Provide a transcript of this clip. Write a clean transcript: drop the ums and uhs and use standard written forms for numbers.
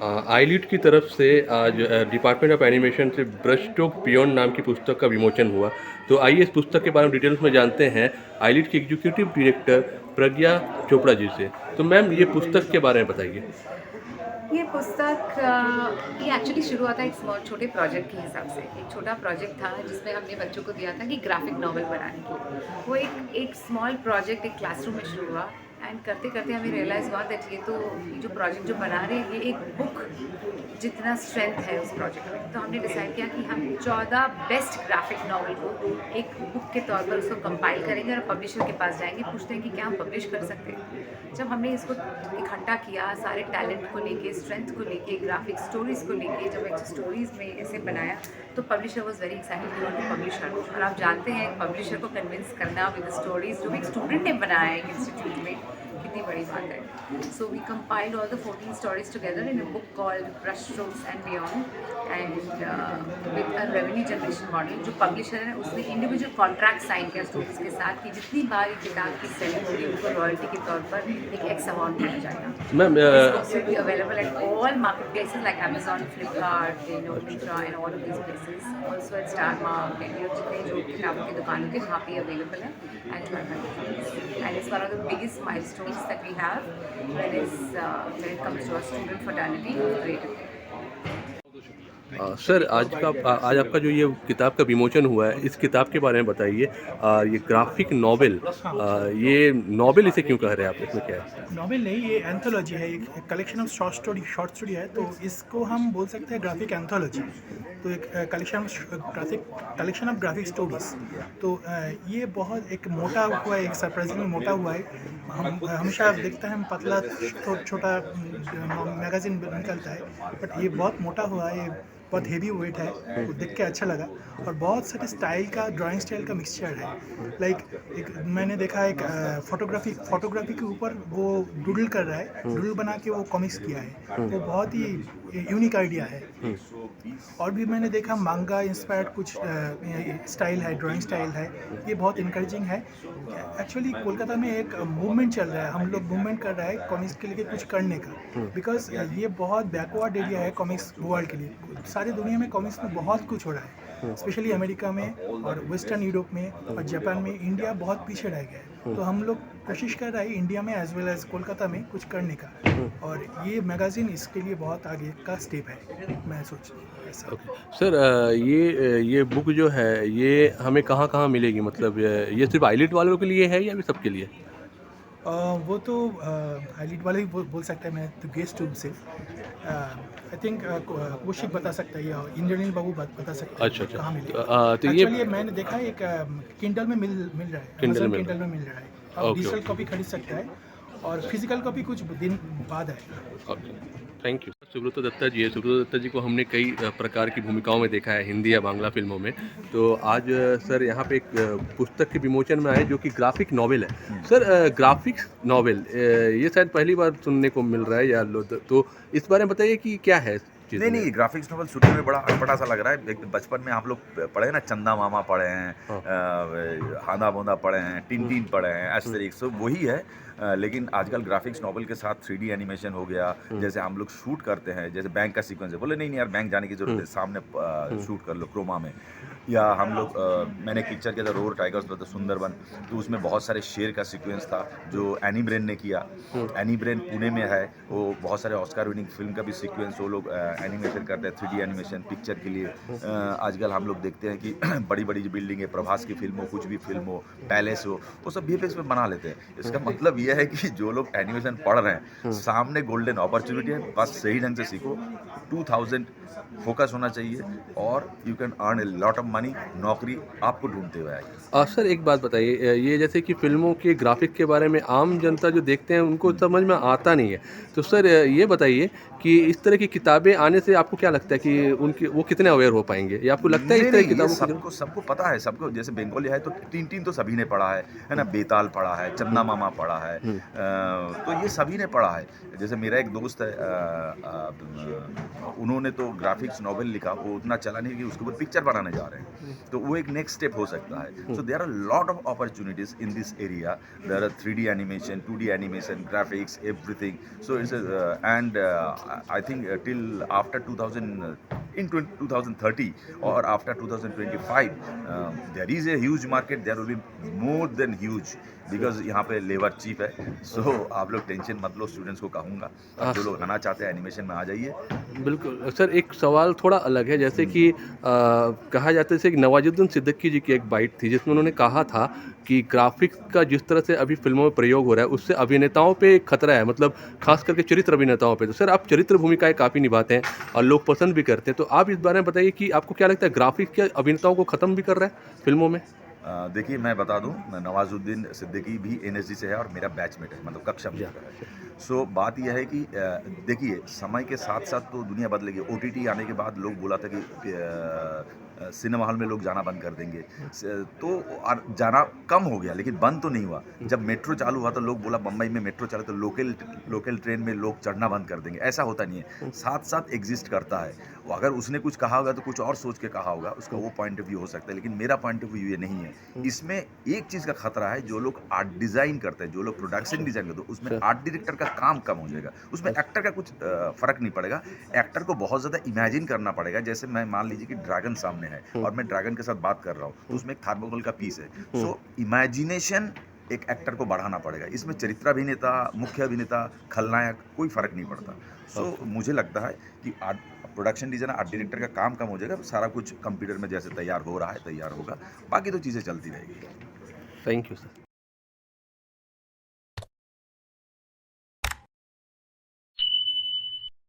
Eyelid की तरफ से आज डिपार्टमेंट ऑफ एनिमेशन से ब्रश स्ट्रोक बियॉन्ड नाम की पुस्तक का विमोचन हुआ। तो आइए इस पुस्तक के बारे में डिटेल्स में जानते हैं आईलिट की एग्जीक्यूटिव डायरेक्टर प्रज्ञा चोपड़ा जी से। तो मैम ये पुस्तक के बारे में बताइए। ये पुस्तक ये एक्चुअली शुरू हुआ था एक स्मॉल छोटे प्रोजेक्ट के हिसाब से। एक छोटा प्रोजेक्ट था जिसमें हमने बच्चों को दिया था कि ग्राफिक नॉवल बनाने के लिए। वो एक एक स्मॉल प्रोजेक्ट एक क्लासरूम में शुरू हुआ एंड करते करते हमें रियलाइज़ हुआ दैट ये जो प्रोजेक्ट जो बना रहे हैं ये एक बुक जितना स्ट्रेंथ है उस प्रोजेक्ट में। तो हमने डिसाइड किया कि हम 14 बेस्ट ग्राफिक नॉवल को एक बुक के तौर पर उसको कंपाइल करेंगे और पब्लिशर के पास जाएंगे, पूछते हैं कि क्या हम पब्लिश कर सकते हैं। जब हमने इसको इकट्ठा किया सारे टैलेंट को लेके, स्ट्रेंथ को लेके, ग्राफिक स्टोरीज को लेके, जब एक स्टोरीज में इसे बनाया तो publisher was very excited to publisher. और आप जानते हैं पब्लिशर को कन्विंस करना विद स्टोरीज जो भी एक स्टूडेंट ने बनाया है इंस्टीट्यूट में, कितनी बड़ी बात है। So we compiled all the 14 stories together in a book called Brush Strokes and Beyond, and with a revenue generation model। जो पब्लिशर है उसने इंडिविजुअल कॉन्ट्रैक्ट साइन किया स्टूडेंट्स के साथ कि जितनी बार ये किताब की सेलिंग होगी उनको रॉयल्टी के तौर पर एक एक्स अमाउंट मिल जाएगा। Ma'am This books will be available at all marketplaces like Amazon, Flipkart, Myntra, and all of these places. Also at Star Mark and जितने जो किताबों की दुकानों के वहाँ पे अवेलेबल है at 1200 rupees। And it's one of the biggest milestones that we have when it comes to our student fraternity of creative। Sir आज आपका जो ये किताब का विमोचन हुआ है इस किताब के बारे में बताइए। ये ग्राफिक नॉवेल, ये नॉवेल इसे क्यों कह रहे हैं आप, इसमें क्या है? नॉवेल नहीं, ये एंथोलॉजी है, एक कलेक्शन ऑफ शॉर्ट स्टोरी है, तो इसको हम बोल सकते हैं ग्राफिक एंथोलॉजी। तो एक कलेक्शन ऑफ ग्राफिक स्टोरीज। तो ये बहुत एक मोटा हुआ है, एक सरप्राइजिंगली मोटा हुआ है। हम हमेशा देखते हैं हम पतला छोटा मैगजीन निकलता है, बट ये बहुत मोटा हुआ है, ये बहुत हेवी वेट है, वो देख के अच्छा लगा। और बहुत सारे ड्राइंग स्टाइल का मिक्सचर है। लाइक एक मैंने देखा एक फोटोग्राफी के ऊपर वो डूडल कर रहा है, डूडल बना के वो कॉमिक्स किया है, वो बहुत ही यूनिक आइडिया है। और भी मैंने देखा मांगा इंस्पायर्ड कुछ स्टाइल है, ड्राइंग स्टाइल है, ये बहुत इनकरेजिंग है। एक्चुअली कोलकाता में एक मूवमेंट चल रहा है, हम लोग मूवमेंट कर रहा है कॉमिक्स के लिए कुछ करने का, बिकॉज ये बहुत बैकवर्ड एरिया है कॉमिक्स वर्ल्ड के लिए। सारी दुनिया में कॉमिक्स में बहुत कुछ हो रहा है, स्पेशली अमेरिका में और वेस्टर्न यूरोप में और जापान में। इंडिया बहुत पीछे रह गया है, तो हम लोग कोशिश कर रहे हैं इंडिया में एज वेल एज कोलकाता में कुछ करने का, और ये मैगज़ीन इसके लिए बहुत आगे का स्टेप है, मैं सोच ऐसा। ओके सर, ये बुक जो है ये हमें कहाँ कहाँ मिलेगी, मतलब ये सिर्फ आईलिट वालों के लिए है या भी सबके लिए? वो तो हाईलाइट वाले ही बोल सकते हैं, मैं तो गेस्ट हूँ सिर्फ। आई थिंक कौशिक बता सकता है या इंद्रनील बाबू बता सकता है अच्छा अच्छा। कहाँ मिलेगा। तो ये एक्चुअली मैंने देखा है एक किंडल में मिल रहा है, किंडल अमेजन में किंडल में मिल रहा है। आप ओके डिजिटल ओके कॉपी खरीद सकता है और फिजिकल कॉपी कुछ दिन बाद आएगा। Okay, thank you. Subrata Dutta ji है। सुब्रत दत्ता जी को हमने कई प्रकार की भूमिकाओं में देखा है, हिंदी या बांग्ला फिल्मों में। तो आज सर यहाँ पे एक पुस्तक के विमोचन में आए जो कि ग्राफिक नॉवेल है। सर ग्राफिक्स नॉवेल ये शायद पहली बार सुनने को मिल रहा है या तो इस बारे में बताइए कि क्या है चीज़ नहीं में? नहीं, ग्राफिक्स नॉवल सुनने में बड़ा अटपटा सा लग रहा है। एक बचपन में हम लोग पढ़े हैं ना, चंदा मामा पढ़े हैं, हाँ। हादा बोंदा पढ़े हैं, टिन पढ़े हैं, एस्टेरिक्स, तो वही है। लेकिन आजकल ग्राफिक्स नॉवल के साथ 3D एनिमेशन हो गया। जैसे हम लोग शूट करते हैं, जैसे बैंक का सीक्वेंस है, बोले नहीं नहीं यार बैंक जाने की जरूरत है, सामने शूट कर लो क्रोमा में। या हम लोग मैंने एक पिक्चर किया था रोर टाइगर्स द सुंदरबन, तो उसमें बहुत सारे शेर का सीक्वेंस था जो एनी ब्रेन ने किया। एनी ब्रेन पुणे में है, वो बहुत सारे ऑस्कार विनिंग फिल्म का भी सीक्वेंस वो लोग एनिमेशन करते हैं, 3D एनिमेशन पिक्चर के लिए। आजकल हम लोग देखते हैं कि बड़ी बड़ी जो बिल्डिंग है, प्रभास की फिल्म हो, कुछ भी फिल्म हो, पैलेस हो, वो सब VFX में बना लेते हैं। इसका मतलब यह है कि जो लोग एनिमेशन पढ़ रहे हैं, सामने गोल्डन अपॉर्चुनिटी है, बस सही ढंग से सीखो। 2000 फोकस होना चाहिए और you can earn a lot of money. नौकरी आपको ढूंढते हुए आएगी। सर एक बात बताइए, ये जैसे कि फ़िल्मों के ग्राफ़िक के बारे में आम जनता जो देखते हैं उनको समझ में आता नहीं है। तो सर ये बताइए कि इस तरह की किताबें आने से आपको क्या लगता है कि उनकी वो कितने अवेयर हो पाएंगे? या आपको लगता है इस नहीं तरह नहीं, की ये किताबों की सबको सबको पता है, सबको। जैसे बंगाली है तो टिन तो सभी ने पढ़ा है ना, बेताल पढ़ा है, चंदा मामा पढ़ा है, तो ये सभी ने पढ़ा है। जैसे मेरा एक दोस्त है, उन्होंने तो ग्राफिक्स नॉवेल लिखा, वो उतना चला नहीं कि उसके ऊपर पिक्चर बनाने जा रहे हैं। तो वो एक नेक्स्ट स्टेप हो सकता है. So there are a lot of opportunities in this area. There are 3D animation, 2D animation, graphics, everything. So it's I think till after 2030 or after 2025, there is a huge market. There will be more than huge because यहाँ पे labour cheap है. So आप लोग tension मत लो, students को कहूँगा, अब जो लोग आना चाहते हैं एनिमेशन में आ जाइए. बिल्कुल सर, एक सवाल थोड़ा अलग है, जैसे कि कहा जाता है जैसे कि नवाजुद्दीन सिद्दीकी जी की एक बाइट थी जिसमें उन्होंने कहा था कि ग्राफिक्स का जिस तरह से अभी फिल्मों में प्रयोग हो रहा है उससे अभिनेताओं पे एक खतरा है, मतलब खास करके चरित्र अभिनेताओं पे. तो सर आप चरित्र भूमिकाएं काफ़ी निभाते हैं और लोग पसंद भी करते हैं, तो आप इस बारे में बताइए कि आपको क्या लगता है ग्राफिक्स क्या अभिनेताओं को ख़त्म भी कर रहा है फिल्मों में? देखिए मैं बता दूं, नवाजुद्दीन सिद्दीकी भी एनएसजी से है और मेरा बैचमेट है, मतलब कक्षा में है. सो बात यह है कि देखिए समय के साथ साथ तो दुनिया बदलेगी. ओटीटी आने के बाद लोग बोला था कि सिनेमा हॉल में लोग जाना बंद कर देंगे, तो और जाना कम हो गया, लेकिन बंद तो नहीं हुआ. जब मेट्रो चालू हुआ तो लोग बोला बम्बई में मेट्रो चले तो लोकल ट्रेन में लोग चढ़ना बंद कर देंगे. ऐसा होता नहीं है, साथ साथ एग्जिस्ट करता है. वो अगर उसने कुछ कहा होगा तो कुछ और सोच के कहा होगा, उसका वो पॉइंट ऑफ व्यू हो सकता है, लेकिन मेरा पॉइंट ऑफ व्यू ये नहीं है. इसमें एक चीज़ का खतरा है, जो लोग आर्ट डिज़ाइन करते हैं, जो लोग प्रोडक्शन डिज़ाइन करते हैं, उसमें आर्ट डायरेक्टर का काम कम हो जाएगा. उसमें एक्टर का कुछ फ़र्क नहीं पड़ेगा. एक्टर को बहुत ज़्यादा इमेजिन करना पड़ेगा. जैसे मैं मान लीजिए कि ड्रैगन सामने है और मैं ड्रैगन के साथ बात कर रहा हूँ, तो उसमें एक थर्मोकोल का पीस है. सो इमेजिनेशन एक एक्टर को बढ़ाना पड़ेगा. इसमें चरित्र अभिनेता, मुख्य अभिनेता, खलनायक कोई फ़र्क नहीं पड़ता. सो मुझे लगता है कि प्रोडक्शन डिज़ाइन आर्ट डायरेक्टर का काम कम हो जाएगा. सारा कुछ कंप्यूटर में जैसे तैयार हो रहा है तैयार होगा, बाकी तो चीज़ें चलती रहेगी. Thank you sir.